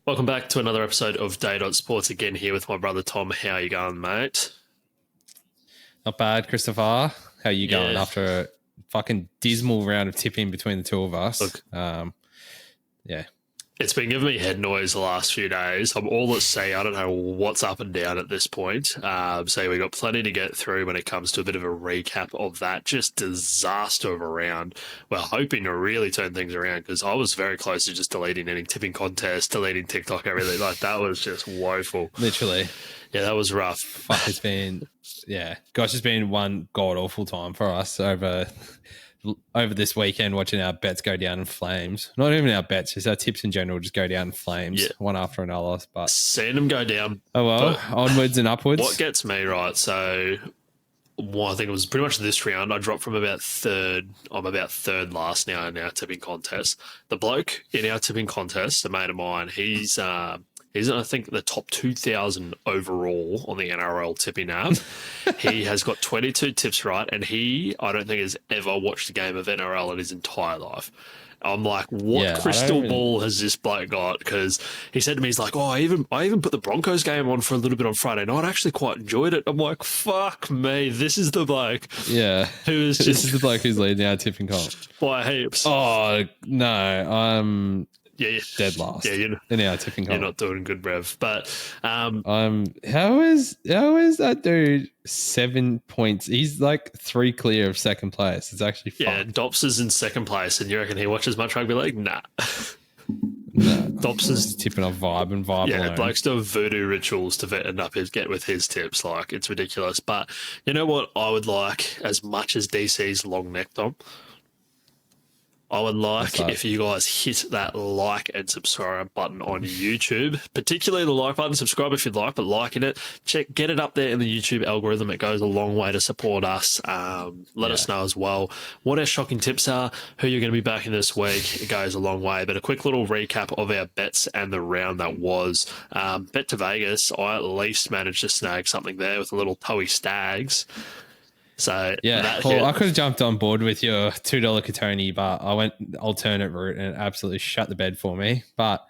Welcome back to another episode of Day Dot Sports. Again here with my brother Tom. How you going, mate? Not bad, Christopher. How you going Yeah. after a fucking dismal round of tipping between the two of us? Look. Yeah. It's been giving me head noise the last few days. I'm all at sea. I don't know what's up and down at this point. So we've got plenty to get through when it comes to a bit of a recap of that just disaster of a round. We're hoping to really turn things around because I was very close to just deleting any tipping contest, deleting TikTok, everything. Like, that was just woeful. Literally. Yeah, that was rough. Fuck, it's been one god-awful time for us over this weekend, watching our bets go down in flames. Not even our bets, just our tips in general just go down in flames, one after another. But seeing them go down. Oh, well, onwards and upwards. What gets me, right, so I think it was pretty much this round. I dropped from about third. I'm about third last now in our tipping contest. The bloke in our tipping contest, a mate of mine, he's I think the top 2,000 overall on the NRL tipping app. He has got 22 tips right, and I don't think has ever watched a game of NRL in his entire life. I'm like, what crystal ball has this bloke got? Because he said to me, he's like, I even put the Broncos game on for a little bit on Friday night. I actually quite enjoyed it. I'm like, fuck me, this is the bloke. Yeah. This is the bloke who's leading our tipping comp. By heaps. Oh, no, yeah, dead last. Yeah, in our tipping comp. You're not doing good, Rev. But how is that dude 7 points? He's like 3 clear of second place. It's actually fucked. Dops is in second place, and you reckon he watches much rugby league? Nah. No, Dops is tipping on vibe alone. Yeah, blokes do voodoo rituals to end up get with his tips. Like, it's ridiculous. But you know what I would like as much as DC's long neck, Tom? I would like if you guys hit that like and subscribe button on YouTube, particularly the like button. Subscribe if you'd like, but liking it, get it up there in the YouTube algorithm. It goes a long way to support us. Let us know as well what our shocking tips are, who you're going to be backing this week. It goes a long way. But a quick little recap of our bets and the round that was. Bet to Vegas, I at least managed to snag something there with a little Toey Stags. So yeah, I could have jumped on board with your $2 Katoni, but I went alternate route and it absolutely shut the bed for me. But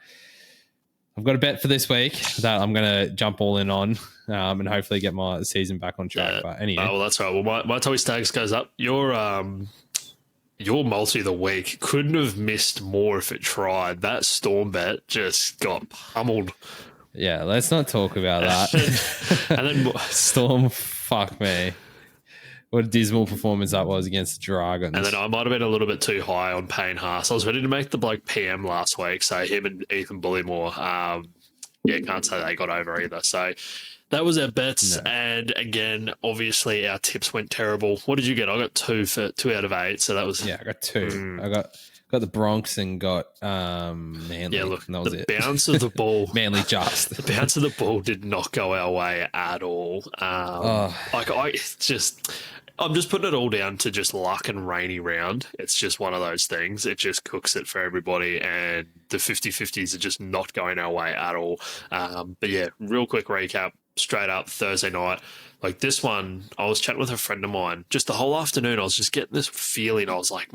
I've got a bet for this week that I'm going to jump all in on and hopefully get my season back on track. But anyway, well, that's right. Well, my Toey Stags goes up. Your multi of the week couldn't have missed more if it tried. That Storm bet just got pummeled. Yeah, let's not talk about that. And then Storm, fuck me. What a dismal performance that was against the Dragons. And then I might have been a little bit too high on Payne Haas. I was ready to make the bloke PM last week, so him and Ethan Bullymore, can't say they got over either. So that was our bets. No. And again, obviously our tips went terrible. What did you get? I got 2 out of 8. So that was... Yeah, I got 2. I got the Bronx and got Manly. Yeah, look, and that was the bounce of the ball... Manly just. The bounce of the ball did not go our way at all. I'm just putting it all down to just luck and rainy round. It's just one of those things. It just cooks it for everybody, and the 50-50s are just not going our way at all. But yeah, real quick recap, straight up Thursday night. Like this one, I was chatting with a friend of mine. Just the whole afternoon, I was just getting this feeling. I was like,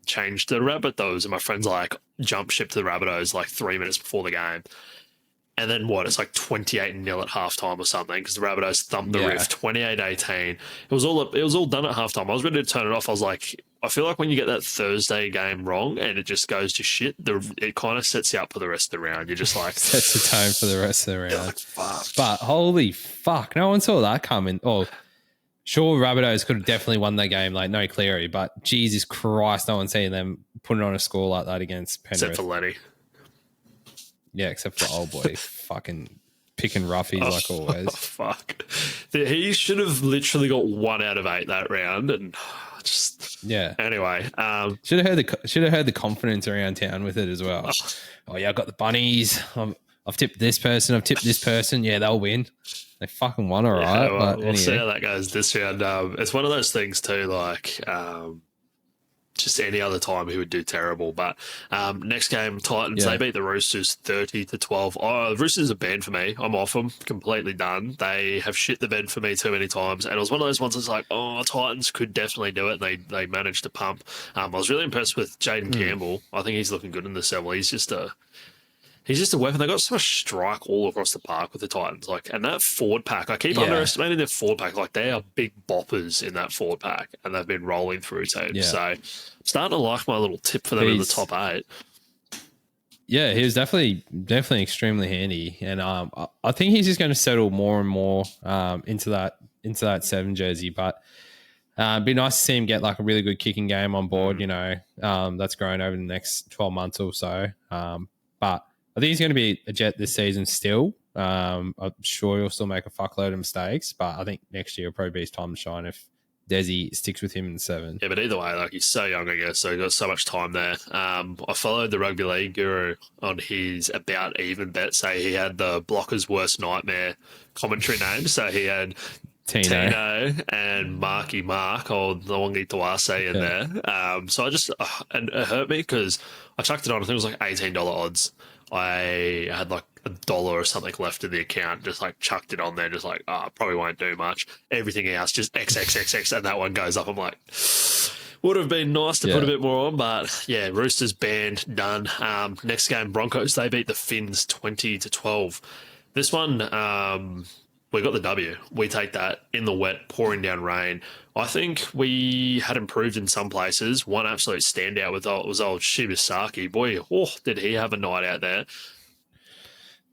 change to the Rabbithos. And my friend's like, jump ship to the Rabbithos like 3 minutes before the game. And then it's like 28-0 at halftime or something because the Rabbithos thumped the riff 28-18. It was all done at halftime. I was ready to turn it off. I was like, I feel like when you get that Thursday game wrong and it just goes to shit, it kind of sets you up for the rest of the round. You're just like... sets the tone for the rest of the round. Like, fuck. But holy fuck, no one saw that coming. Oh, sure, Rabbitohs could have definitely won that game, like no Cleary, but Jesus Christ, no one's seeing them putting on a score like that against Penrith. Except for Letty. Yeah, except for old boy fucking picking roughies like always. Fuck. He should have literally got 1 out of 8 that round, and just Anyway, should have heard the confidence around town with it as well. Oh yeah, I got the bunnies. I've tipped this person. I've tipped this person. Yeah, they'll win. They fucking won, all right. Well, we'll see how that goes this round. It's one of those things too, like. Just any other time he would do terrible. But next game, Titans, they beat the Roosters 30-12. Oh, the Roosters are banned for me. I'm off them. Completely done. They have shit the bed for me too many times. And it was one of those ones that's like, Titans could definitely do it. And they managed to pump. I was really impressed with Jaden Campbell. I think he's looking good in the 7. He's just He's just a weapon. They got so much strike all across the park with the Titans. Like, and that forward pack, I keep underestimating their forward pack. Like, they are big boppers in that forward pack, and they've been rolling through teams. Yeah. So, I'm starting to like my little tip for them in the top 8. Yeah, he was definitely extremely handy, and I think he's just going to settle more and more into that 7 jersey. But it'd be nice to see him get like a really good kicking game on board. You know, that's growing over the next 12 months or so. But I think he's going to be a Jet this season still. I'm sure he'll still make a fuckload of mistakes, but I think next year will probably be his time to shine if Desi sticks with him in the 7. Yeah, but either way, like, he's so young, I guess, so he's got so much time there. I followed the Rugby League Guru on his About Even bet, say he had the Blockers' Worst Nightmare commentary name. So he had Tino and Marky Mark, or Lawongi Tawase in there. So I just, and it hurt me because I chucked it on, I think it was like $18 odds. I had like $1 or something left in the account, just like chucked it on there, just like, probably won't do much. Everything else just XXXX, and that one goes up. I'm like, would have been nice to put a bit more on, but yeah, Roosters banned, done. Next game, Broncos, they beat the Finns 20-12. This one, we got the W. We take that in the wet, pouring down rain. I think we had improved in some places. One absolute standout was old Shibasaki. Boy, did he have a night out there.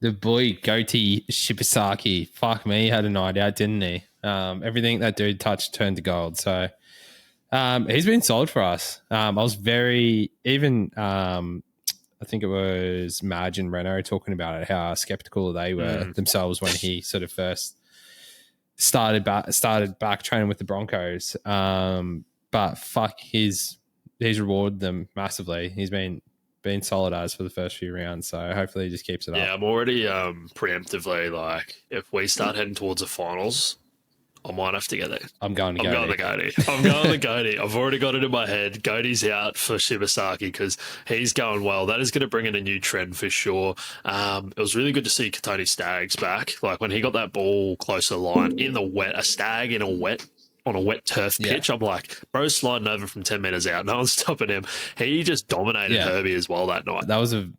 The boy goatee Shibasaki, fuck me, he had a night out, didn't he? Everything that dude touched turned to gold. So he's been solid for us. I was very, even I think it was Madge and Reno talking about it, how skeptical they were themselves when he sort of first started back training with the Broncos. But fuck, he's rewarded them massively. He's been solid as for the first few rounds, so hopefully he just keeps it up. Yeah, I'm already preemptively, like, if we start heading towards the finals, I might have to get there. I'm going the Goatee. I'm going the Goatee. I've already got it in my head. Goatee's out for Shibasaki because he's going well. That is going to bring in a new trend for sure. It was really good to see Katoni Staggs back. Like, when he got that ball close to the line in the wet, a stag in a wet, on a wet turf pitch, I'm like, bro's sliding over from 10 metres out. No one's stopping him. He just dominated Herbie as well that night. That was a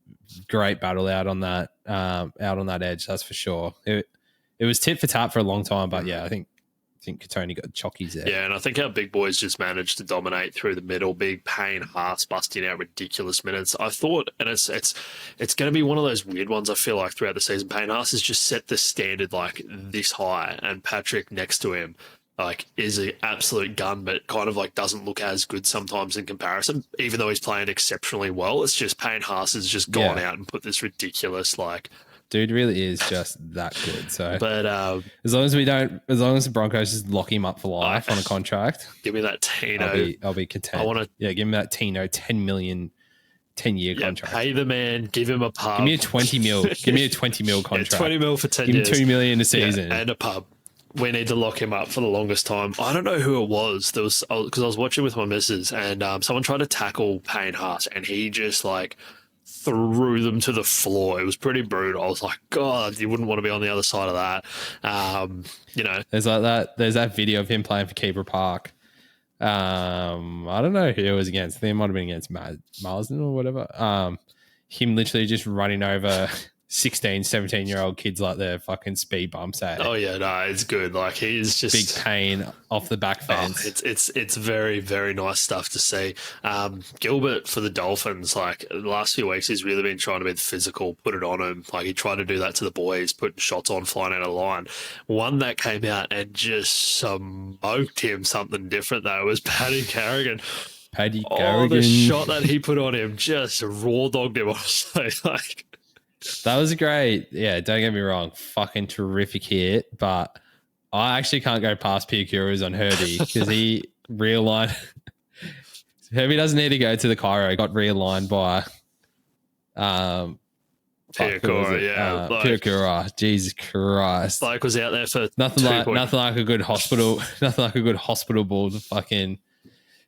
great battle out on that edge, that's for sure. It was tit for tat for a long time, but yeah, I think Katoni got chockies there. Yeah, and I think our big boys just managed to dominate through the middle. Big Payne Haas busting out ridiculous minutes. I thought, and it's going to be one of those weird ones, I feel like, throughout the season. Payne Haas has just set the standard like this high, and Patrick next to him like is an absolute gun, but kind of like doesn't look as good sometimes in comparison, even though he's playing exceptionally well. It's just Payne Haas has just gone out and put this ridiculous, like, dude really is just that good. So, but as long as the Broncos just lock him up for life on a contract, give me that Tino. I'll be content. Give me that Tino 10 million 10-year contract. Pay the man, give him a pub. Give me a 20 mil. Give me a 20 mil contract. 20 mil for 10 years. Give him $2 million a season and a pub. We need to lock him up for the longest time. I don't know who it was. There was, because I was watching with my missus, and someone tried to tackle Payne Haas, and he just like threw them to the floor. It was pretty brutal. I was like, God, you wouldn't want to be on the other side of that. You know, there's like that. There's that video of him playing for Keeper Park. I don't know who it was against. I think it might have been against Marsden or whatever. Him literally just running over 16, 17-year-old kids like they're fucking speed bumps at. Oh yeah, no, it's good. Like, he's just big pain off the back fence. It's very, very nice stuff to see. Gilbert for the Dolphins, like the last few weeks, he's really been trying to be physical, put it on him. Like, he tried to do that to the boys, putting shots on, flying out of line. One that came out and just smoked him something different though. It was Paddy Carrigan. The shot that he put on him just raw dogged him. Honestly, like. That was great. Yeah, don't get me wrong. Fucking terrific hit. But I actually can't go past Piakuras on Herbie because he realigned. Herbie doesn't need to go to the Cairo. He got realigned by Piakura, Piakura. Jesus Christ. Like, was out there for nothing like a good hospital ball to fucking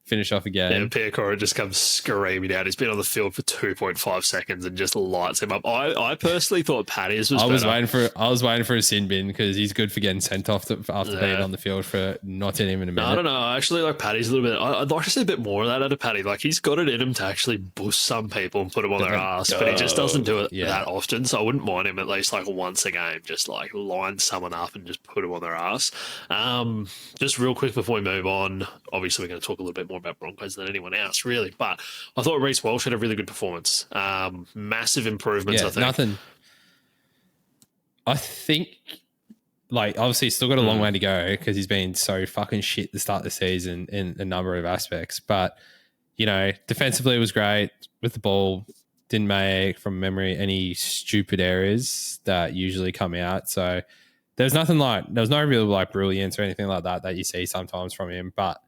finish off again. Yeah, Piacora just comes screaming out. He's been on the field for 2.5 seconds and just lights him up. I personally thought Paddy's was better. I was waiting for a sin bin because he's good for getting sent off after being on the field for not even a minute. I don't know. I actually like Paddy's a little bit. I'd like to see a bit more of that out of Paddy. Like, he's got it in him to actually boost some people and put them on their ass, but he just doesn't do it that often. So I wouldn't mind him at least like once a game, just like line someone up and just put them on their ass. Just real quick before we move on, obviously we're going to talk a little bit more about Broncos than anyone else, really. But I thought Reece Walsh had a really good performance. Massive improvements, I think. Nothing. I think, like, obviously he's still got a long way to go because he's been so fucking shit to start the season in a number of aspects. But, you know, defensively it was great with the ball. Didn't make, from memory, any stupid errors that usually come out. So there was no real like brilliance or anything like that you see sometimes from him. But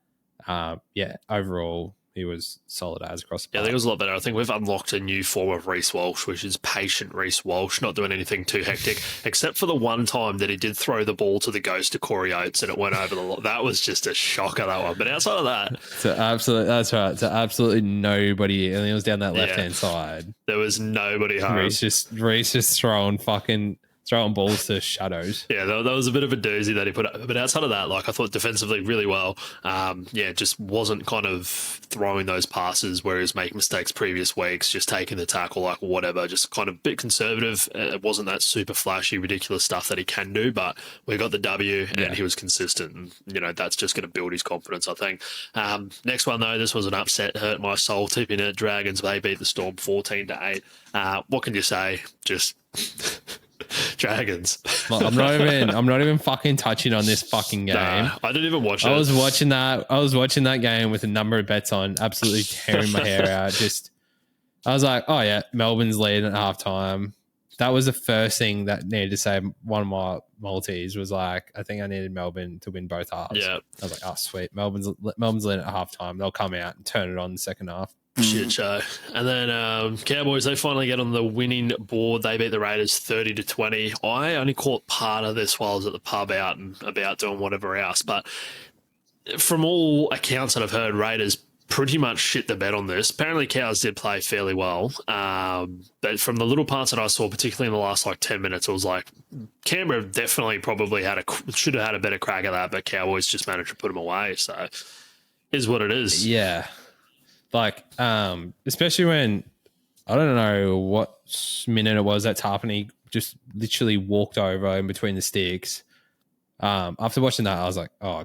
overall he was solid as across the board. Yeah, I think it was a lot better. I think we've unlocked a new form of Reece Walsh, which is patient Reece Walsh, not doing anything too hectic, except for the one time that he did throw the ball to the ghost of Corey Oates and it went over the lot. That was just a shocker, that one. But outside of that... That's right. So absolutely nobody, and he was down that left-hand side. There was nobody home. Reece just throwing balls to shadows. Yeah, that was a bit of a doozy that he put up. But outside of that, like, I thought defensively really well. Just wasn't kind of throwing those passes where he was making mistakes previous weeks, just taking the tackle, like whatever, just kind of a bit conservative. It wasn't that super flashy, ridiculous stuff that he can do, but we got the W and he was consistent. And, you know, that's just going to build his confidence, I think. Next one, though, this was an upset, hurt my soul. Tipping it, Dragons, they beat the Storm 14-8. What can you say? Just... Dragons. Well, I'm not even fucking touching on this fucking game. Nah, I didn't even watch it. I was watching that game with a number of bets on, absolutely tearing my hair out. I was like, oh yeah, Melbourne's leading at halftime. That was the first thing that needed to say. One of my multis was like, I think I needed Melbourne to win both halves. Yeah. I was like, oh sweet, Melbourne's leading at halftime. They'll come out and turn it on in the second half. Shit show. And then Cowboys, they finally get on the winning board. They beat the Raiders 30-20. I only caught part of this while I was at the pub out and about doing whatever else. But from all accounts that I've heard, Raiders pretty much shit the bed on this. Apparently Cows did play fairly well. But from the little parts that I saw, particularly in the last like 10 minutes, it was like Canberra definitely probably should have had a better crack at that, but Cowboys just managed to put them away. So is what it is. Yeah. Like, especially when, I don't know what minute it was that Tarpany just literally walked over in between the sticks. After watching that, I was like, oh,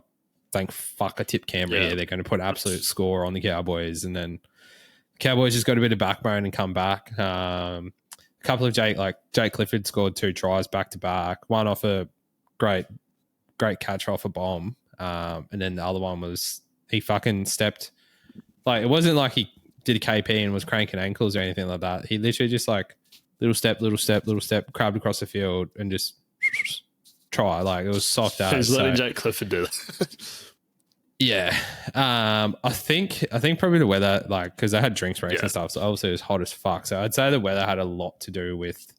thank fuck I tipped Canberra here. They're going to put absolute score on the Cowboys. And then Cowboys just got a bit of backbone and come back. A couple of Jake Clifford scored 2 tries back-to-back. One off a great catch off a bomb. And then the other one was he fucking stepped... Like, it wasn't like he did a KP and was cranking ankles or anything like that. He literally just like little step, crabbed across the field and just try. Like, it was soft as. He's letting Jake Clifford do that. Yeah. I think probably the weather, like, because they had drinks breaks and stuff, so obviously it was hot as fuck. So I'd say the weather had a lot to do with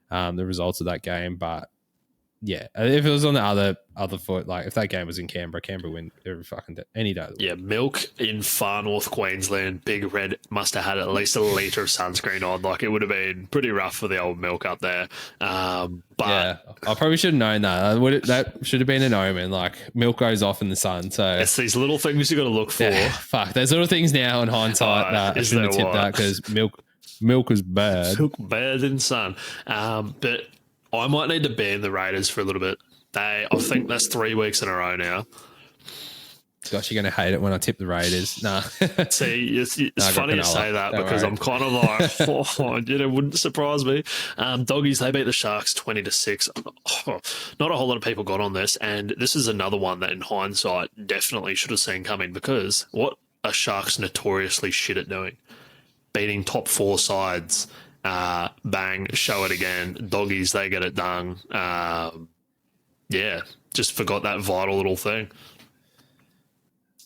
the results of that game. But yeah, if it was on the other foot, like if that game was in Canberra win every fucking day, any day. Yeah, Milk in far north Queensland, Big Red must have had at least a litre of sunscreen on. Like, it would have been pretty rough for the old Milk up there. But yeah, I probably should have known that. That should have been an omen. Like, Milk goes off in the sun. So it's these little things you got to look for. Yeah, fuck, there's little things now in hindsight that I shouldn't have tipped that because Milk is bad. Milk bad in sun. But I might need to ban the Raiders for a little bit. I think that's 3 weeks in a row now. Gosh, you're going to hate it when I tip the Raiders. Nah. See, it's funny to say that because I'm kind of like, it wouldn't surprise me. Doggies, they beat the Sharks 20-6. Not a whole lot of people got on this, and this is another one that in hindsight definitely should have seen coming because what are Sharks notoriously shit at doing? Beating top 4 sides. Bang, show it again. Doggies, they get it done. Just forgot that vital little thing.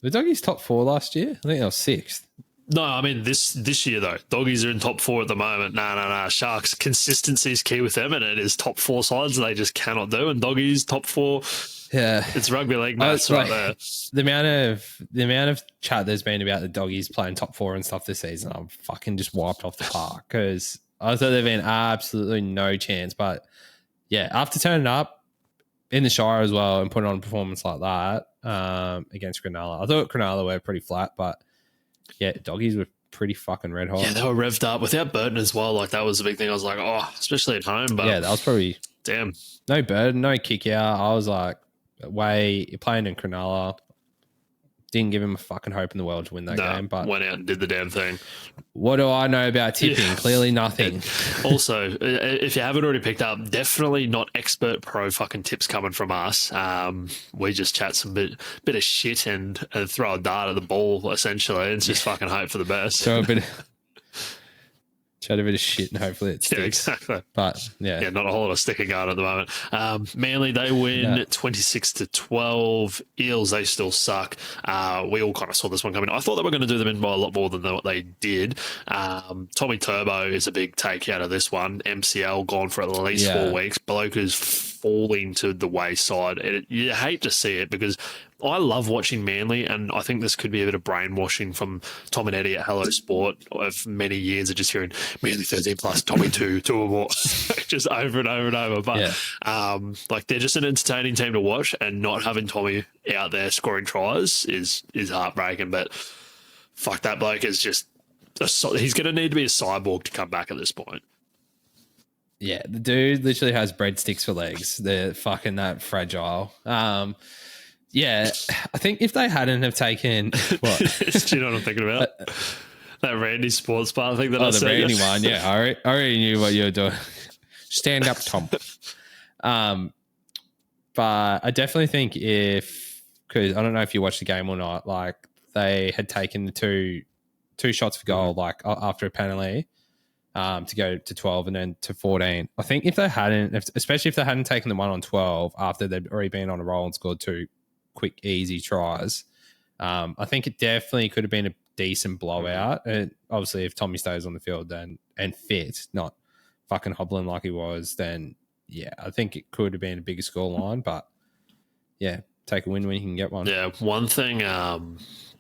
The Doggies top 4 last year? I think they were 6th. No, I mean this year though. Doggies are in top 4 at the moment. Nah. Sharks, consistency is key with them, and it is top 4 sides they just cannot do. And Doggies top 4. Yeah, it's rugby league maths right there. The amount of chat there's been about the Doggies playing top 4 and stuff this season, I'm fucking just wiped off the park because I thought there'd been absolutely no chance. But yeah, after turning up in the Shire as well and putting on a performance like that against Cronulla, I thought Cronulla were pretty flat, but yeah, Doggies were pretty fucking red hot. Yeah, they were revved up without Burton as well. Like that was a big thing. I was like, oh, especially at home. But yeah, that was probably damn. No Burton, no kick out. I was like, you're playing in Cronulla. Didn't give him a fucking hope in the world to win that game, but went out and did the damn thing. What do I know about tipping? Yeah. Clearly nothing. Also, if you haven't already picked up, definitely not expert pro fucking tips coming from us. We just chat some bit of shit and throw a dart at the ball, essentially. It's just fucking hope for the best. Chat a bit of shit and hopefully it sticks. Yeah, exactly. But yeah, not a whole lot of sticking guard at the moment. Manly, they win 26-12. Eels, they still suck. We all kind of saw this one coming. I thought they were going to do them in by a lot more than what they did. Tommy Turbo is a big take out of this one. MCL gone for at least 4 weeks. Bloke is falling to the wayside. You hate to see it because I love watching Manly, and I think this could be a bit of brainwashing from Tom and Eddie at Hello Sport of many years of just hearing Manly 13 plus, Tommy 2 or more, just over and over and over. But like they're just an entertaining team to watch, and not having Tommy out there scoring tries is heartbreaking. But fuck, that bloke is just he's going to need to be a cyborg to come back at this point. Yeah, the dude literally has breadsticks for legs. They're fucking that fragile. Yeah, I think if they hadn't have taken what? Do you know what I'm thinking about? That Randy Sports Bar thing that I said. Oh, the Randy one. Yeah, I already knew what you were doing. Stand up, Tom. But I definitely think because I don't know if you watched the game or not, like they had taken the two shots for goal, like after a penalty, to go to 12 and then to 14. I think if they hadn't, especially if they hadn't taken the one on 12 after they'd already been on a roll and scored 2 quick, easy tries, I think it definitely could have been a decent blowout. And obviously, if Tommy stays on the field then and fit, not fucking hobbling like he was, then yeah, I think it could have been a bigger scoreline. But yeah, take a win when you can get one. Yeah, one thing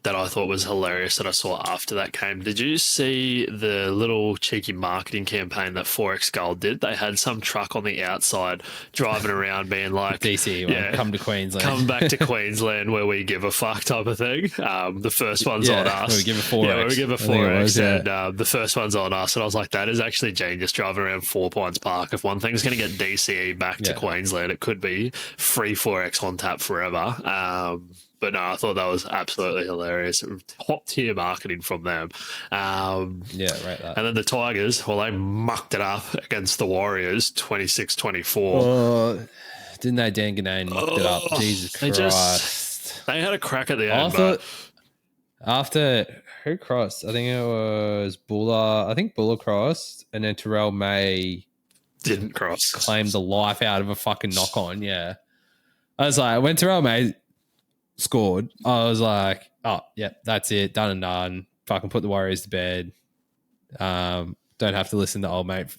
that I thought was hilarious that I saw after that game. Did you see the little cheeky marketing campaign that Forex Gold did? They had some truck on the outside driving around being like, DC, come to Queensland. Come back to Queensland where we give a fuck type of thing. The first one's on us. Where we give a 4X. Yeah, where we give a 4X. And the first one's on us. And I was like, that is actually genius driving around 4 Pines Park. If one thing's going to get DCE back to Queensland, it could be free 4X on tap forever. But no, I thought that was absolutely hilarious. Top tier marketing from them. Right. That. And then the Tigers, well, they mucked it up against the Warriors, 26-24. Oh, didn't they, Dan Ganane mucked it up? Jesus Christ. They had a crack at the end. After who crossed? I think it was Buller. I think Buller crossed, and then Terrell May didn't cross. Claimed the life out of a fucking knock on. Yeah. I was like, when Terrell May scored, I was like, oh, yeah, that's it. Done and done. Fucking put the Warriors to bed. Don't have to listen to old mate,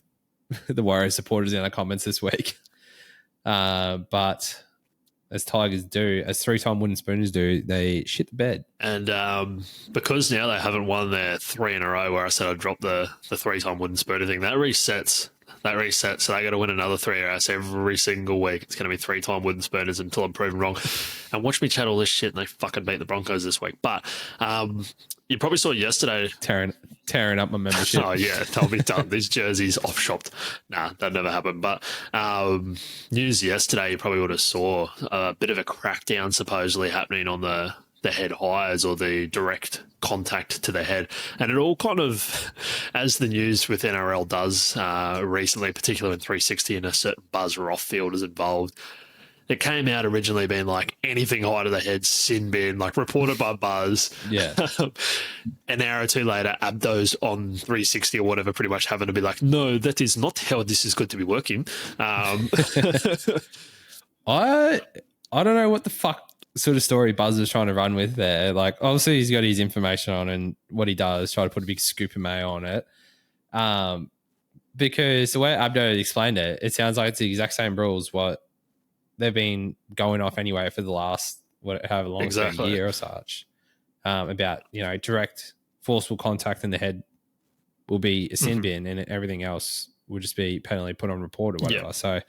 the Warriors supporters in the comments this week. But as Tigers do, as 3-time wooden spooners do, they shit the bed. And because now they haven't won their 3 in a row, where I said I'd drop the 3-time wooden spooner thing, that resets. So they got to win another 3 hours every single week. It's going to be 3-time wooden spooners until I'm proven wrong. And watch me chat all this shit and they fucking beat the Broncos this week. But you probably saw yesterday. Tearing up my membership. Oh, yeah. They'll be done. These jerseys off-shopped. Nah, that never happened. But news yesterday, you probably would have saw a bit of a crackdown supposedly happening on the head hires or the direct contact to the head. And it all kind of, as the news with NRL does recently, particularly in 360 and a certain Buzz Rothfield is involved, it came out originally being like anything high to the head, sin bin, like reported by Buzz. Yeah. An hour or two later, Abdos on 360 or whatever pretty much having to be like, no, that is not how this is going to be working. I don't know what the fuck sort of story Buzz was trying to run with there. Like, obviously, he's got his information on and what he does, try to put a big scoop of mayo on it. Because the way Abdo explained it, it sounds like it's the exact same rules what they've been going off anyway for the last however long, exactly. A year or such. About, direct forceful contact in the head will be a sin bin and everything else will just be penalty put on report or whatever. Yeah. So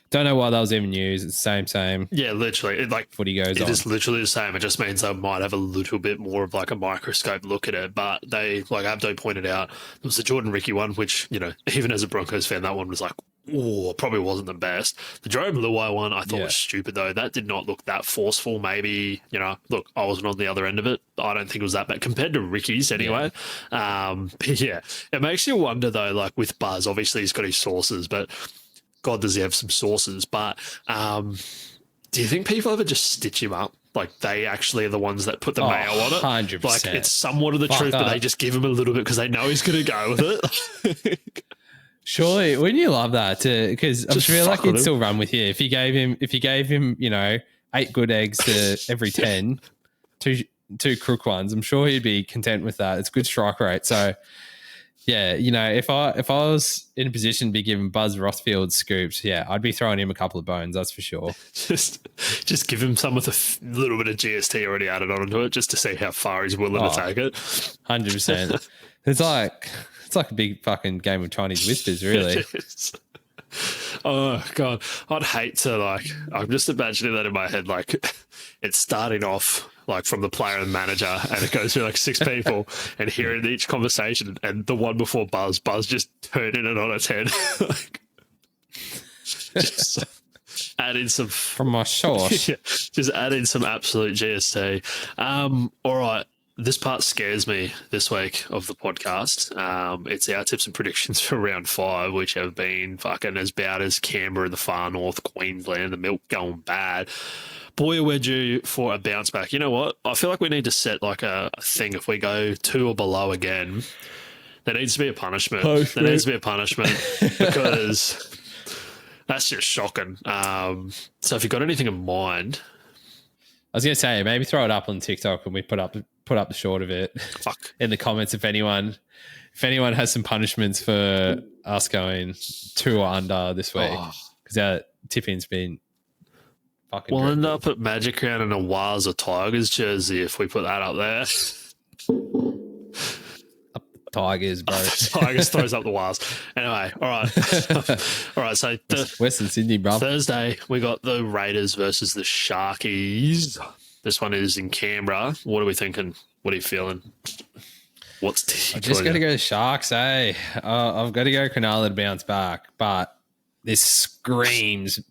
don't know why that was even used. It's the same. Yeah, literally. Footy goes on. It is literally the same. It just means they might have a little bit more of like a microscope look at it. But they, like Abdo pointed out, it was the Jordan Ricky one, which, even as a Broncos fan, that one was like, oh, probably wasn't the best. The Jerome Luai one I thought was stupid, though. That did not look that forceful. Maybe, look, I wasn't on the other end of it. I don't think it was that bad compared to Ricky's anyway. Yeah. But yeah, it makes you wonder, though, like with Buzz, obviously he's got his sources, but God, does he have some sources? But do you think people ever just stitch him up? Like they actually are the ones that put the mayo on it? 100%. Like it's somewhat of the truth, but they just give him a little bit because they know he's going to go with it. Surely, wouldn't you love that? Because I feel like he'd still run with you if you gave him, 8 good eggs to every 10, two crook ones. I'm sure he'd be content with that. It's good strike rate. So, yeah, if I was in a position to be giving Buzz Rothfield scoops, I'd be throwing him a couple of bones. That's for sure. just give him some with a little bit of GST already added onto it, just to see how far he's willing to take it. 100%. It's like a big fucking game of Chinese whispers, really. Oh, God. I'd hate to, I'm just imagining that in my head, it's starting off, from the player and manager, and it goes through, 6 people, and hearing each conversation, and the one before Buzz just turning it on its head. Just add in some... From my sauce. Just add in some absolute GST. All right. This part scares me this week of the podcast. It's our tips and predictions for round 5, which have been fucking as bad as Canberra in the far north, Queensland, the milk going bad. Boy, we're due for a bounce back. You know what? I feel like we need to set a thing. If we go 2 or below again, there needs to be a punishment. There needs to be a punishment because that's just shocking. So if you've got anything in mind... I was going to say, maybe throw it up on TikTok and we put up the short of it in the comments if anyone has some punishments for us going 2 or under this week, because our tipping's been fucking we'll dreadful. End up at Magic Round in a Wales or Tigers jersey if we put that up there. Up the Tigers, bro. Tigers throws up the Wales. Anyway, all right. So Western Sydney, bro. Thursday we got the Raiders versus the Sharkies. This one is in Canberra. What are we thinking? What are you feeling? I just got to go Sharks, eh? I've got to go Cronulla to bounce back, but this screams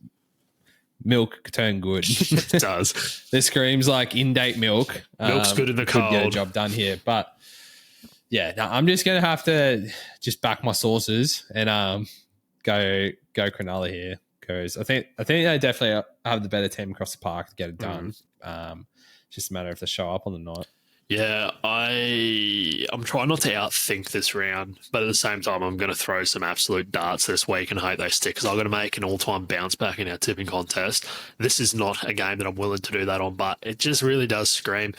milk turn good. It does. This screams like in-date milk. Milk's good in the cold. Could get a job done here, but yeah, no, I'm just going to have to just back my sources and go Cronulla here, because I think they definitely have the better team across the park to get it done. It's just a matter if they show up on the night. Yeah, I'm trying not to outthink this round, but at the same time, I'm going to throw some absolute darts this week and hope they stick, because I'm going to make an all-time bounce back in our tipping contest. This is not a game that I'm willing to do that on, but it just really does scream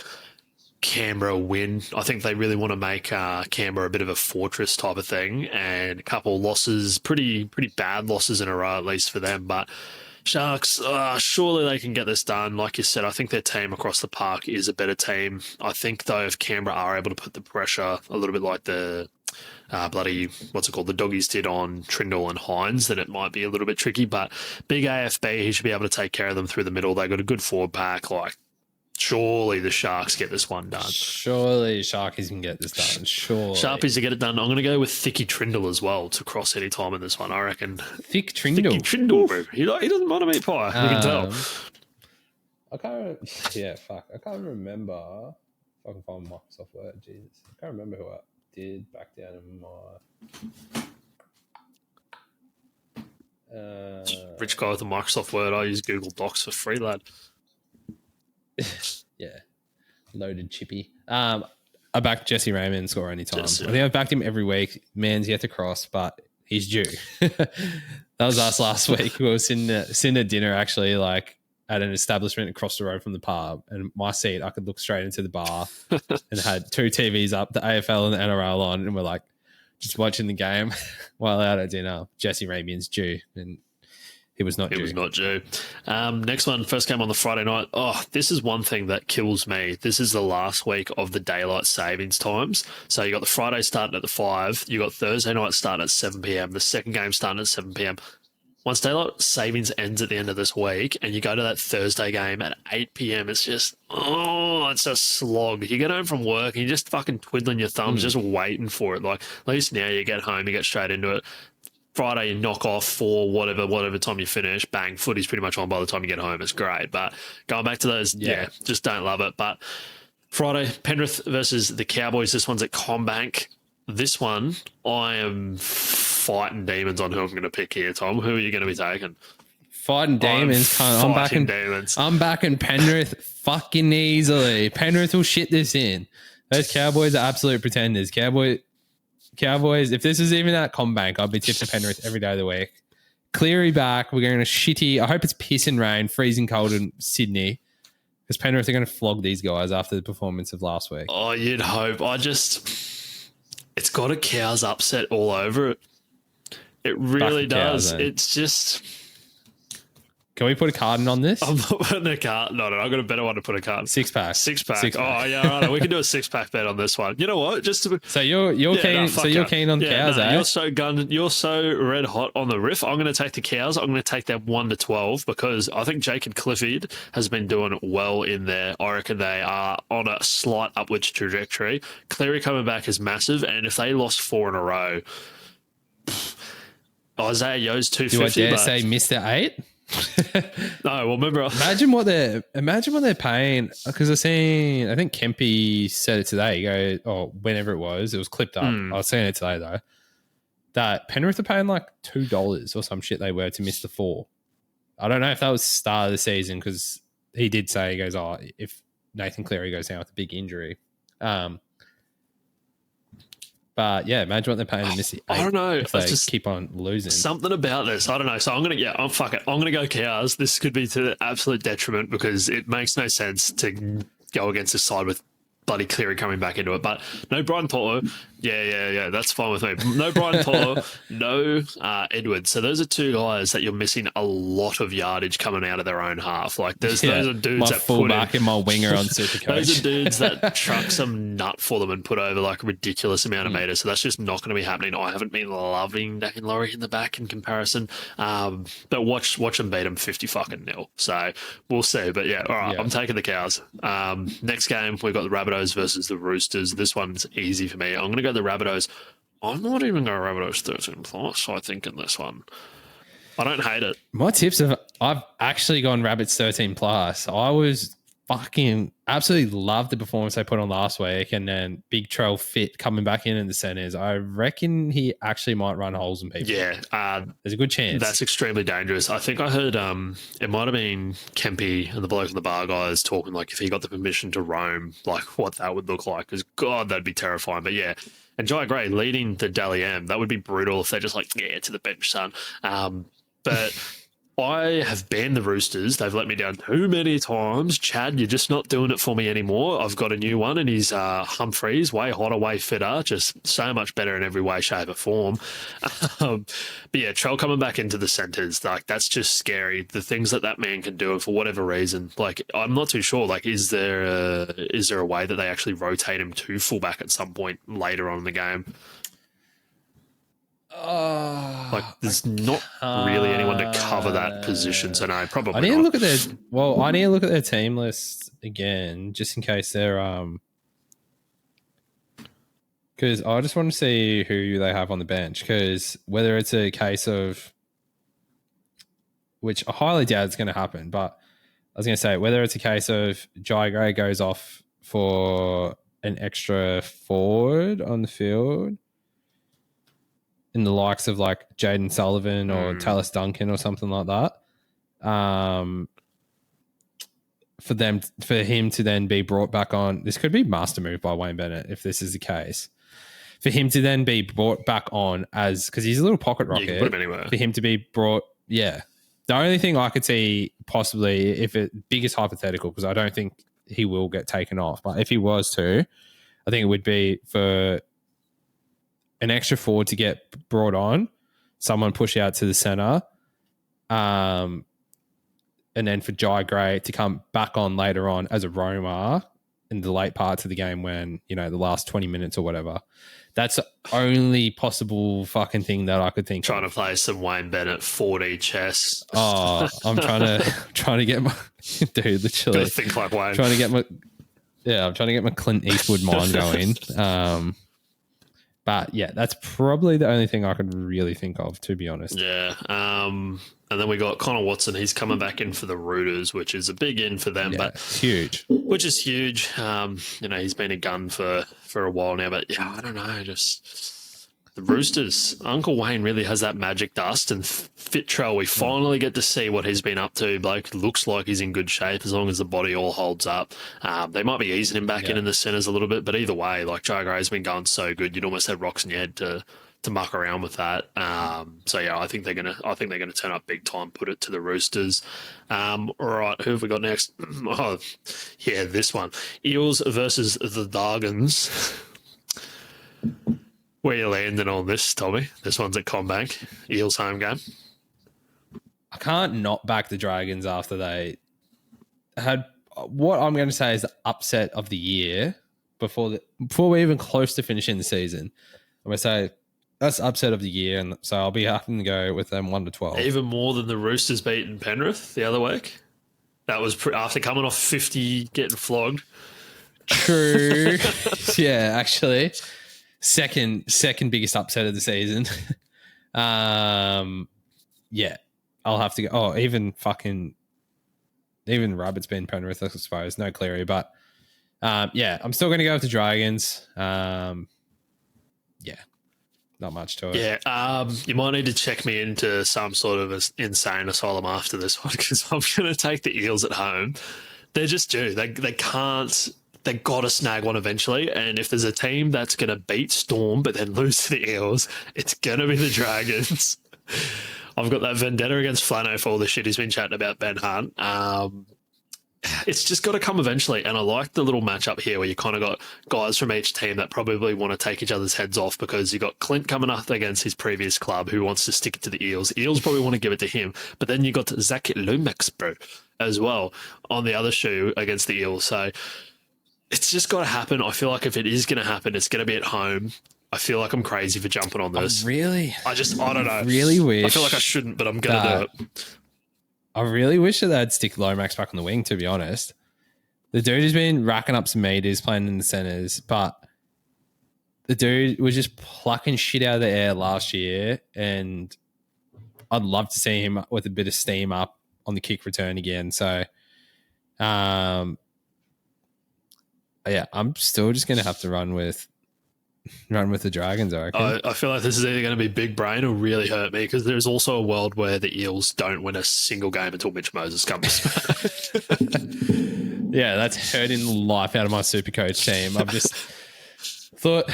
Canberra win. I think they really want to make Canberra a bit of a fortress type of thing, and a couple losses, pretty bad losses in a row, at least for them, but Sharks, surely they can get this done. Like you said, I think their team across the park is a better team. I think, though, if Canberra are able to put the pressure a little bit like the the Doggies did on Trindle and Hines, then it might be a little bit tricky. But big AFB, he should be able to take care of them through the middle. They got a good forward pack. Surely the Sharks get this one done. Surely Sharkies can get this done. Surely. Sharpies to get it done. I'm going to go with Thicky Trindle as well to cross any time in this one, I reckon. Thick Trindle? Thicky Trindle, bro. He doesn't mind a meat pie. You can tell. I can't remember if I can find Microsoft Word. Jesus. I can't remember who I did back down in my... Rich guy with the Microsoft Word. I use Google Docs for free, lad. Yeah, loaded chippy. I backed Jesse Raymond score anytime. Jesse. I think I've backed him every week. Man's yet to cross, but he's due. That was us last week. We were sitting at dinner actually, at an establishment across the road from the pub, and my seat, I could look straight into the bar and had 2 TVs up, the AFL and the NRL on, and we're like just watching the game while out at dinner. Jesse Ramian's due, and he was not due. He was not due. Next one, first game on the Friday night. Oh, this is one thing that kills me. This is the last week of the daylight savings times. So you got the Friday starting at the 5. You got Thursday night starting at 7 p.m. The second game starting at 7 p.m. Once daylight savings ends at the end of this week and you go to that Thursday game at 8 p.m, it's just, it's a slog. You get home from work and you're just fucking twiddling your thumbs, just waiting for it. Like, at least now you get home, you get straight into it. Friday, you knock off for whatever time you finish. Bang, footy's pretty much on by the time you get home. It's great. But going back to those, just don't love it. But Friday, Penrith versus the Cowboys. This one's at CommBank. This one, I am fighting demons on who I'm going to pick here, Tom. Who are you going to be taking? Fighting demons. I'm backing Penrith fucking easily. Penrith will shit this in. Those Cowboys are absolute pretenders. Cowboys, if this is even at CommBank, I'd be tipping Penrith every day of the week. Cleary back. We're going to shitty. I hope it's piss and rain, freezing cold in Sydney, because Penrith are going to flog these guys after the performance of last week. Oh, you'd hope. It's got a Cows upset all over it. It really does. Cows, it's just... Can we put a card in on this? I'm not putting a card. No, I've got a better one to put a card. 6-pack. 6-pack. Oh, yeah, right. We can do a 6-pack bet on this one. You know what? So you're keen. So you're keen on Cows, eh? You're so red hot on the riff. I'm going to take the Cows. I'm going to take that 1-12 because I think Jacob Clifford has been doing well in there. I reckon they are on a slight upwards trajectory. Cleary coming back is massive, and if they lost 4 in a row, Isaiah Yo's 250. Do I dare say Mr. 8? No, well, remember, imagine what they're paying, because I think Kempy said it today. You go, whenever it was clipped up. I was saying it today though, that Penrith are paying like $2 or some shit they were to miss the 4. I don't know if that was start of the season, because he did say, he goes, if Nathan Cleary goes down with a big injury. But yeah, imagine what they're paying to miss the 8. I don't know. If they just keep on losing. Something about this. I don't know. So I'm fuck it. I'm going to go Cows. This could be to the absolute detriment because it makes no sense to go against this side with bloody Cleary coming back into it. But no Brian Paulo. Yeah. That's fine with me. No Brian Paulo. No Edwards. So those are 2 guys that you're missing a lot of yardage coming out of their own half. Like those are dudes my that fullback and my winger on Supercoach. Those are dudes that truck some nut for them and put over like a ridiculous amount of meters. So that's just not going to be happening. I haven't been loving Dane Laurie in the back in comparison. But watch them beat them 50-0. So we'll see. But yeah, all right. I'm taking the Cows. Next game, we've got the Rabbithos versus the Roosters. This one's easy for me. I'm going to go the Rabbithos. I'm not even going to Rabbithos 13+, I think, in this one. I don't hate it. My tips I've actually gone Rabbits 13+. I was fucking absolutely loved the performance they put on last week, and then Big Trell fit coming back in the centres. I reckon he actually might run holes in people. Yeah. There's a good chance. That's extremely dangerous. I think I heard it might have been Kempy and the bloke in the bar guys talking like if he got the permission to roam, like what that would look like, because God, that'd be terrifying. But yeah, and Jai Gray leading the Dally M, that would be brutal if they're just like, to the bench, son. But I have banned the Roosters. They've let me down too many times. Chad, you're just not doing it for me anymore. I've got a new one, and he's Humphreys, way hotter, way fitter, just so much better in every way, shape, or form. But yeah, Trell coming back into the centres, like that's just scary. The things that man can do, and for whatever reason, like I'm not too sure. Like, is there a way that they actually rotate him to fullback at some point later on in the game? Like there's not really anyone to cover that position, so no, probably I need to look at their team list again, just in case they're because I just want to see who they have on the bench, because whether it's a case of, which I highly doubt it's going to happen, but I was going to say whether it's a case of Jai Gray goes off for an extra forward on the field, in the likes of like Jaden Sullivan or Tallis Duncan or something like that, for him to then be brought back on. This could be master move by Wayne Bennett if this is the case. For him to then be brought back on as, because he's a little pocket rocket. You can put him anywhere. For him to be brought, The only thing I could see possibly, if it biggest hypothetical, because I don't think he will get taken off, but if he was to, I think it would be for an extra forward to get brought on, someone push out to the center, and then for Jai Gray to come back on later on as a roamer in the late parts of the game when, you know, the last 20 minutes or whatever. That's the only possible fucking thing that I could think Trying of. to play some Wayne Bennett 4D chess. Oh, I'm trying to get my dude, literally. Gotta think like Wayne. I'm trying to get my Clint Eastwood mind going. But yeah, that's probably the only thing I could really think of, to be honest. Yeah. And then we got Connor Watson. He's coming back in for the Roosters, which is a big in for them, but huge. Which is huge. You know, he's been a gun for a while now, but yeah, I don't know. Just the Roosters. Uncle Wayne really has that magic dust, and Fitrell, we finally get to see what he's been up to. Bloke looks like he's in good shape as long as the body all holds up. They might be easing him back in the centres a little bit, but either way, like Jai Gray's been going so good, you'd almost have rocks in your head to muck around with that. So yeah, I think they're gonna turn up big time, put it to the Roosters. All right, who have we got next? Oh, yeah, this one. Eels versus the Dargans. Where you landing on this, Tommy? This one's at Combank. Eels home game. I can't not back the Dragons after they had what I'm going to say is the upset of the year before we're even close to finishing the season. I'm going to say that's upset of the year, and so I'll be having to go with them 1-12. Even more than the Roosters beating Penrith the other week. That was after coming off 50, getting flogged. True. Yeah, actually, second biggest upset of the season. Yeah, I'll have to go. Oh, even Rabbits being Penrith, I suppose. No Cleary, but yeah, I'm still going to go with the Dragons. Yeah. Not much to it. Yeah, you might need to check me into some sort of insane asylum after this one, because I'm going to take the Eels at home. They're just due. They can't. They got to snag one eventually. And if there's a team that's going to beat Storm but then lose to the Eels, it's going to be the Dragons. I've got that vendetta against Flano for all the shit he's been chatting about Ben Hunt. It's just got to come eventually. And I like the little matchup here where you kind of got guys from each team that probably want to take each other's heads off, because you got Clint coming up against his previous club who wants to stick it to the Eels. Eels probably want to give it to him. But then you got Zach Lumex, bro, as well on the other shoe against the Eels. So it's just got to happen. I feel like if it is going to happen, it's going to be at home. I feel like I'm crazy for jumping on this. Really? I don't know. Really wish. I feel like I shouldn't, but I'm going to do it. I really wish that they'd stick Lomax back on the wing, to be honest. The dude has been racking up some meters playing in the centres, but the dude was just plucking shit out of the air last year, and I'd love to see him with a bit of steam up on the kick return again. So, yeah, I'm still just going to have to run with the Dragons, I reckon. I feel like this is either going to be big brain or really hurt me, because there's also a world where the Eels don't win a single game until Mitch Moses comes. Yeah, that's hurting the life out of my Supercoach team. I've just thought,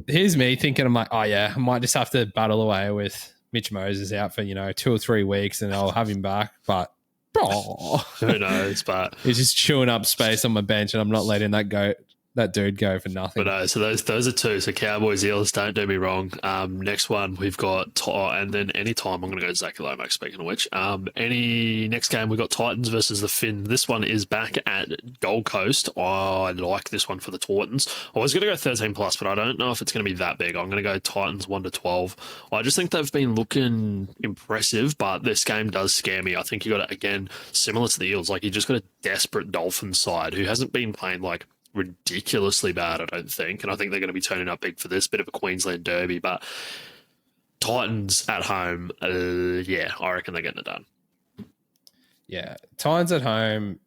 here's me thinking, I'm like, oh yeah, I might just have to battle away with Mitch Moses out for 2 or 3 weeks, and I'll have him back. But who knows? But he's just chewing up space on my bench, and I'm not letting that dude go for nothing. But no, so those are two. So Cowboys, Eels, don't do me wrong. Next one we've got, and then anytime I'm going to go Zach Lomax, speaking of which. Next game we've got Titans versus the Finn. This one is back at Gold Coast. Oh, I like this one for the Titans. I was going to go 13+, but I don't know if it's going to be that big. I'm going to go Titans 1-12. I just think they've been looking impressive, but this game does scare me. I think you got it, again, similar to the Eels. Like, you just got a desperate Dolphins side who hasn't been playing like ridiculously bad, I don't think. And I think they're going to be turning up big for this bit of a Queensland derby. But Titans at home, yeah, I reckon they're getting it done. Yeah, Titans at home.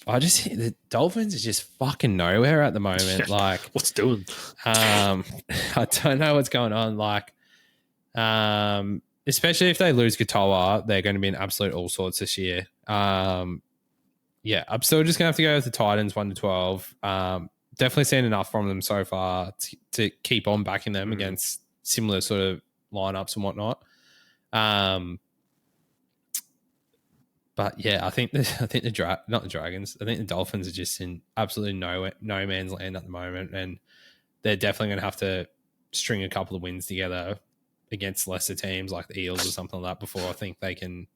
The Dolphins is just fucking nowhere at the moment. Like, what's doing? I don't know what's going on. Like, especially if they lose Katoa, they're going to be in absolute all sorts this year. Yeah, I'm still just going to have to go with the Titans 1-12. Definitely seen enough from them so far to keep on backing them against similar sort of lineups and whatnot. But yeah, I think not the Dragons. I think the Dolphins are just in absolutely no man's land at the moment, and they're definitely going to have to string a couple of wins together against lesser teams like the Eels or something like that before I think they can.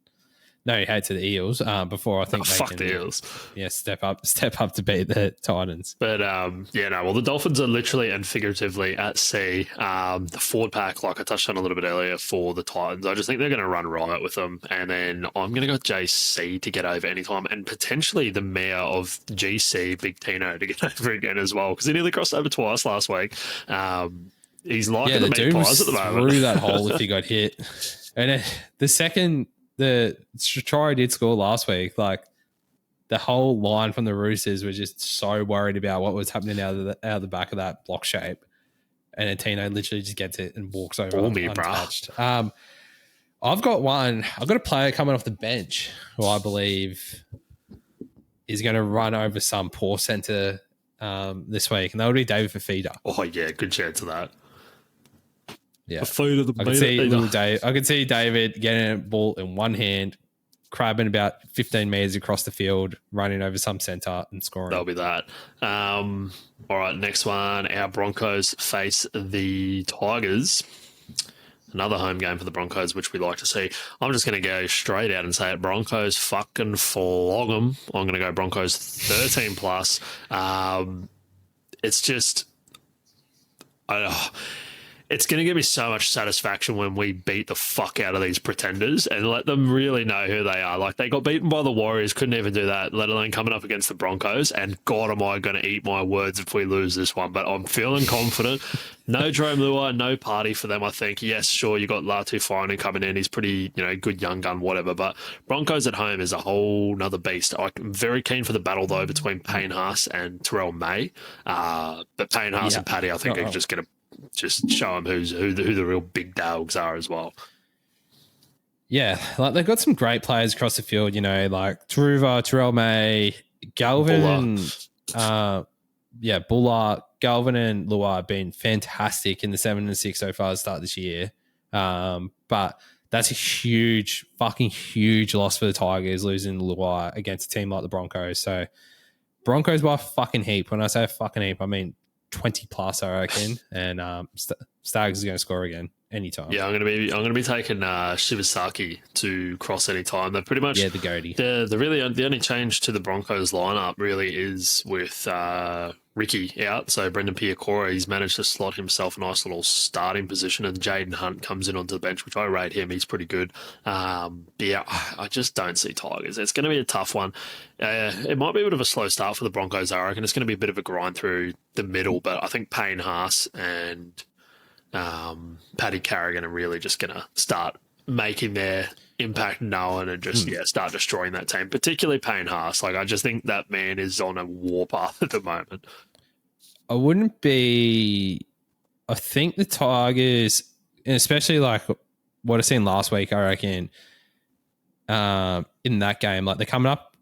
No hate to the Eels. Before I think they fuck can, the Eels. Yeah, step up to beat the Titans. But well, the Dolphins are literally and figuratively at sea. The forward pack, like I touched on a little bit earlier, for the Titans, I just think they're going to run riot with them. And then I'm going to go JC to get over anytime, and potentially the mayor of GC, Big Tino, to get over again as well, because he nearly crossed over twice last week. He's liking the meat pies at the moment. Through that hole if he got hit. And the try did score last week, like the whole line from the Roosters were just so worried about what was happening out of the back of that block shape, and Tino literally just gets it and walks over untouched. I've got a player coming off the bench who I believe is going to run over some poor centre this week, and that would be David Fafita. Oh yeah, good chance of that. Yeah, I could see David getting a ball in one hand, crabbing about 15 metres across the field, running over some centre and scoring. That'll be that. All right, next one. Our Broncos face the Tigers. Another home game for the Broncos, which we like to see. I'm just going to go straight out and say it. Broncos fucking flog them. I'm going to go Broncos 13 plus. It's just... it's going to give me so much satisfaction when we beat the fuck out of these pretenders and let them really know who they are. Like, they got beaten by the Warriors, couldn't even do that, let alone coming up against the Broncos. And God, am I going to eat my words if we lose this one. But I'm feeling confident. No Jerome Lua, no party for them, I think. Yes, sure, you got Latu Finu coming in. He's pretty, good young gun, whatever. But Broncos at home is a whole nother beast. I'm very keen for the battle, though, between Payne Haas and Terrell May. But Payne Haas and Paddy, I think, are just going to just show them who the real big dogs are as well. Yeah, like they've got some great players across the field, like Truva, Terrell May, Galvin, Buller, Galvin and Lua have been fantastic in the 7-6 so far to start this year. But that's a fucking huge loss for the Tigers, losing Lua against a team like the Broncos. So Broncos by a fucking heap. When I say a fucking heap, I mean 20 plus, I reckon, and Stags is going to score again anytime. Yeah, I'm going to be taking Shibasaki to cross anytime. They're pretty much the goatee. The only change to the Broncos lineup really is with Ricky out. So Brendan Piacora, he's managed to slot himself a nice little starting position, and Jaden Hunt comes in onto the bench, which I rate him. He's pretty good. But yeah, I just don't see Tigers. It's going to be a tough one. It might be a bit of a slow start for the Broncos, I reckon. It's going to be a bit of a grind through the middle, but I think Payne Haas and Paddy Carrigan are really just going to start making their impact known and just start destroying that team, particularly Payne Haas. Like, I just think that man is on a warpath at the moment. I think the Tigers, and especially like what I've seen last week, I reckon, in that game, like they're coming up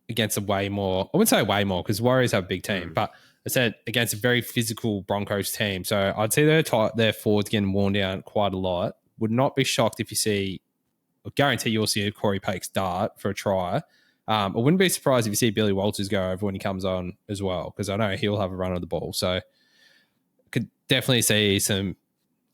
against I wouldn't say way more because Warriors have a big team, but I said against a very physical Broncos team. So I'd say their forwards getting worn down quite a lot. Would not be shocked if you see, I guarantee you'll see a Corey Pakes dart for a try. I wouldn't be surprised if you see Billy Walters go over when he comes on as well, because I know he'll have a run of the ball. So I could definitely see some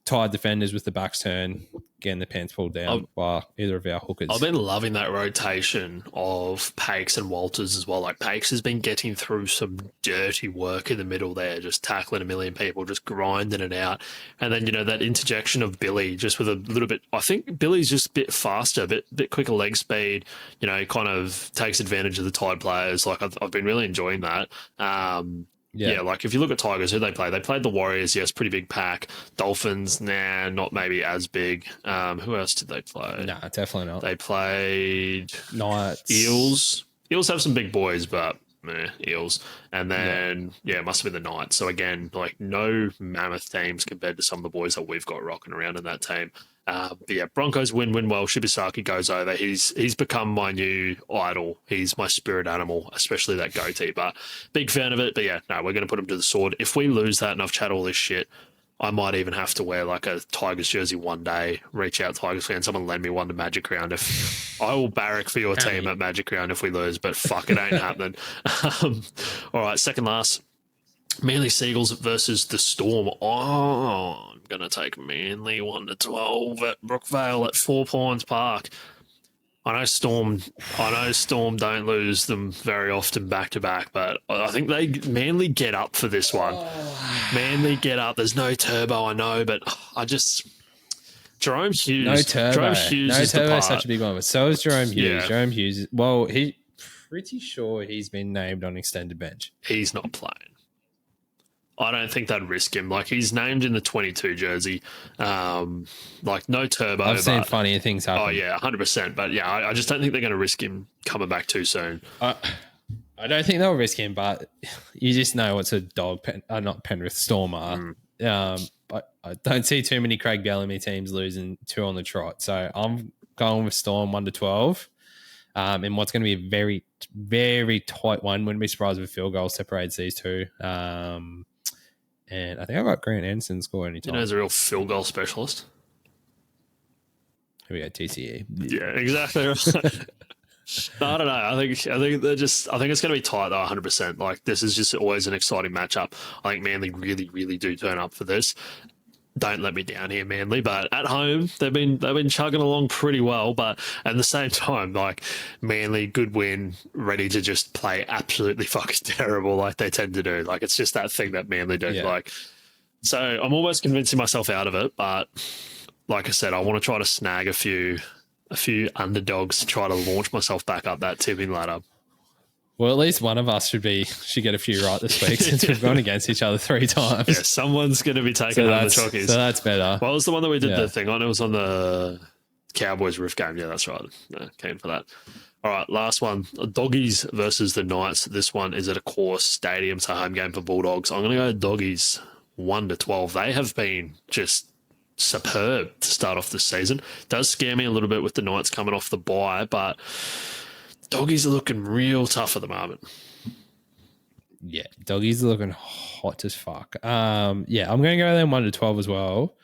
tired defenders with the backs turned, getting the pants pulled down by either of our hookers. I've been loving that rotation of Pakes and Walters as well. Like, Pakes has been getting through some dirty work in the middle there, just tackling a million people, just grinding it out. And then, that interjection of Billy just with a little bit, I think Billy's just a bit faster, a bit quicker leg speed, kind of takes advantage of the tired players. Like, I've been really enjoying that. Yeah, like if you look at Tigers, who they played the Warriors, yes, pretty big pack. Dolphins, not maybe as big. Who else did they play? No, definitely not. They played Knights. Eels. Eels have some big boys, but Eels. And then, it must have been the Knights. So again, like no mammoth teams compared to some of the boys that we've got rocking around in that team. But yeah, Broncos win well. Shibasaki goes over. He's become my new idol. He's my spirit animal, especially that goatee. But big fan of it. But yeah, no, we're going to put him to the sword. If we lose that and I've chat all this shit, I might even have to wear like a Tigers jersey one day, reach out Tigers fan, someone lend me one to Magic Round. If I will barrack for your team at Magic Round if we lose, but fuck, it ain't happening. All right, second last. Manly Seagulls versus the Storm. Oh, I'm going to take Manly 1-12 at Brookvale at 4 Pines Park. I know Storm don't lose them very often back to back, but I think Manly get up for this one. Manly get up. There's no turbo, I know, but I just Jerome Hughes. No turbo. Jerome Hughes no is turbo the part. is such a big one, but so is Jerome Hughes. Yeah. Jerome Hughes. Well, pretty sure he's been named on extended bench. He's not playing. I don't think they'd risk him. Like, he's named in the 22 jersey. Like, no turbo. I've seen funnier things happen. Oh, yeah, 100%. But, yeah, I just don't think they're going to risk him coming back too soon. I don't think they'll risk him, but you just know what's a dog, not Penrith, Storm are. But I don't see too many Craig Bellamy teams losing 2 on the trot. So I'm going with Storm 1-12. And what's going to be a very, very tight one. Wouldn't be surprised if a field goal separates these two. And I think I've got Grant Anderson score anytime. You know, he's a real field goal specialist. Here we go, TCE. Yeah, exactly right. No, I don't know. I think it's going to be tight though, 100%. Like, this is just always an exciting matchup. I think Manly really, really do turn up for this. Don't let me down here, Manly. But at home, they've been chugging along pretty well. But at the same time, like, Manly, good win, ready to just play absolutely fucking terrible like they tend to do. Like, it's just that thing that Manly do. Yeah. Like, so I'm almost convincing myself out of it. But like I said, I want to try to snag a few underdogs to try to launch myself back up that tipping ladder. Well, at least one of us should get a few right this week since we've gone against each other 3 times. Yeah, someone's going to be taking home the chockies. So that's better. What was the one that we did the thing on? It was on the Cowboys roof game. Yeah, that's right. Came for that. All right, last one. Doggies versus the Knights. This one is at a course stadium. It's a home game for Bulldogs. I'm going to go Doggies 1-12. They have been just superb to start off this season. Does scare me a little bit with the Knights coming off the bye, but Doggies are looking real tough at the moment. Yeah, Doggies are looking hot as fuck. I'm going to go them 1-12 as well.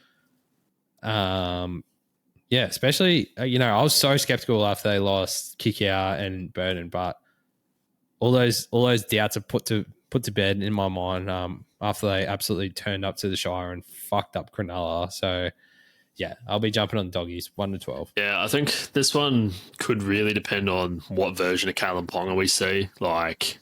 Especially, I was so skeptical after they lost Kikia and Burden, but all those doubts are put to bed in my mind after they absolutely turned up to the Shire and fucked up Cronulla. So, yeah, I'll be jumping on Doggies 1-12. Yeah, I think this one could really depend on what version of Kalen Ponga we see. Like,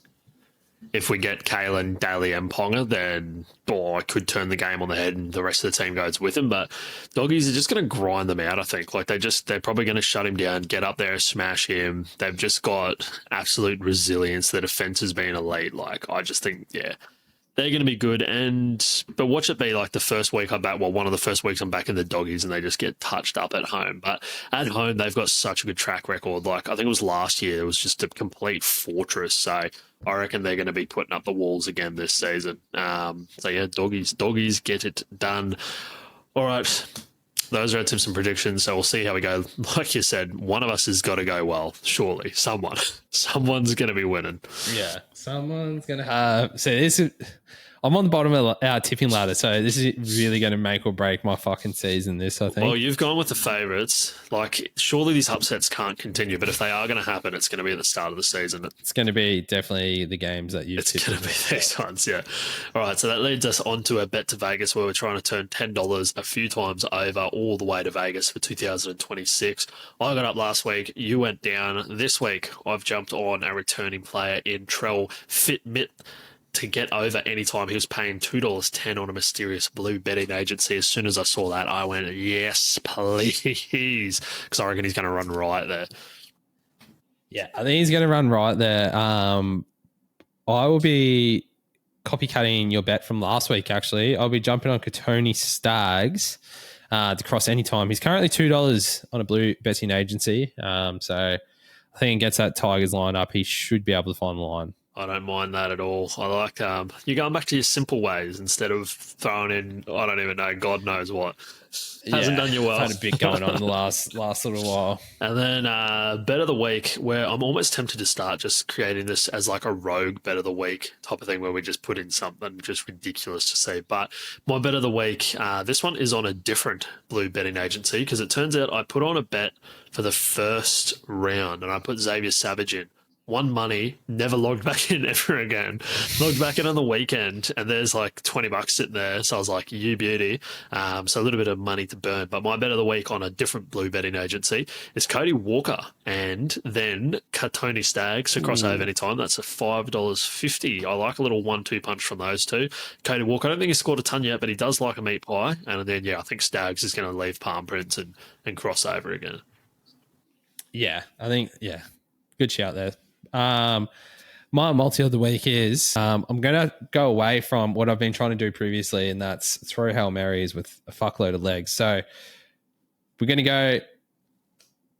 if we get Kalen, Daly, and Ponga, then I could turn the game on the head and the rest of the team goes with him. But Doggies are just going to grind them out, I think. Like, they're probably going to shut him down, get up there, smash him. They've just got absolute resilience. Their defense has been elite. Like, I just think, they're going to be good. But watch it be like the first week one of the first weeks I'm back in the Doggies and they just get touched up at home. But at home, they've got such a good track record. Like, I think it was last year, it was just a complete fortress. So I reckon they're going to be putting up the walls again this season. Doggies get it done. All right. Those are our tips and predictions. So we'll see how we go. Like you said, one of us has got to go well. Surely. Someone's going to be winning. Yeah. Someone's going to have... So this is... I'm on the bottom of our tipping ladder, so this is really going to make or break my fucking season, this, I think. Well, you've gone with the favourites. Like, surely these upsets can't continue, but if they are going to happen, it's going to be at the start of the season. It's going to be definitely the games that you've tipped. It's going to be these ones, yeah. All right, so that leads us on to a bet to Vegas where we're trying to turn $10 a few times over all the way to Vegas for 2026. I got up last week. You went down. This week, I've jumped on a returning player in Trell Fitmit to get over anytime. He was paying $2.10 on a mysterious blue betting agency. As soon as I saw that, I went, yes, please, because I reckon he's going to run right there. Yeah, I think he's going to run right there. I will be copycatting your bet from last week, actually. I'll be jumping on Katoni Stags to cross anytime. He's currently $2 on a blue betting agency. So I think against that Tigers lineup, he should be able to find the line. I don't mind that at all. I like you're going back to your simple ways instead of throwing in, I don't even know, God knows what. Hasn't done you well. I've had a bit going on the last little while. And then bet of the week, where I'm almost tempted to start just creating this as like a rogue bet of the week type of thing, where we just put in something just ridiculous to say. But my bet of the week, this one is on a different blue betting agency, because it turns out I put on a bet for the first round and I put Xavier Savage in. Won money, never logged back in ever again. Logged back in on the weekend, and there's like $20 sitting there. So I was like, you beauty. So a little bit of money to burn. But my bet of the week on a different blue betting agency is Cody Walker and then Tony Staggs to cross over anytime. That's a $5.50. I like a little 1-2 punch from those two. Cody Walker, I don't think he's scored a ton yet, but he does like a meat pie. And then, yeah, I think Staggs is going to leave palm prints and cross over again. Yeah, I think, good shout there. My multi of the week is I'm going to go away from what I've been trying to do previously, and that's throw Hail Marys with a fuckload of legs. So we're going to go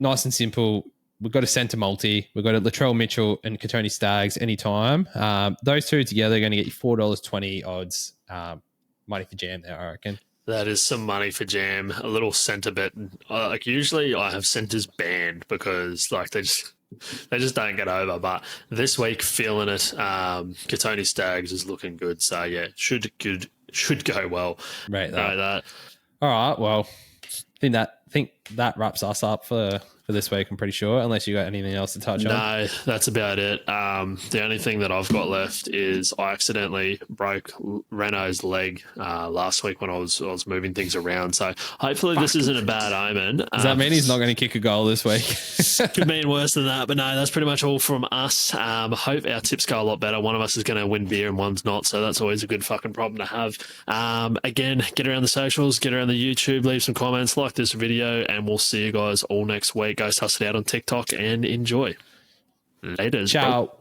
nice and simple. We've got a centre multi. We've got a Latrell Mitchell and Katoni Staggs anytime. Those two together are going to get you $4.20 odds. Money for jam there, I reckon. That is some money for jam. A little centre bet. Like usually I have centres banned because like they just don't get over. But this week, feeling it. Katoni Staggs is looking good. So yeah, should go well. Right. That. All right. Well, I think that wraps us up for this week, I'm pretty sure, unless you got anything else to touch on. No, that's about it. The only thing that I've got left is I accidentally broke Renault's leg last week when I was moving things around. So hopefully this isn't a bad omen. Does that mean he's not going to kick a goal this week? Could mean worse than that, but no, that's pretty much all from us. I hope our tips go a lot better. One of us is going to win beer and one's not, so that's always a good fucking problem to have. Again, get around the socials, get around the YouTube, leave some comments, like this video, and we'll see you guys all next week. Go suss it out on TikTok and enjoy. Later. Ciao.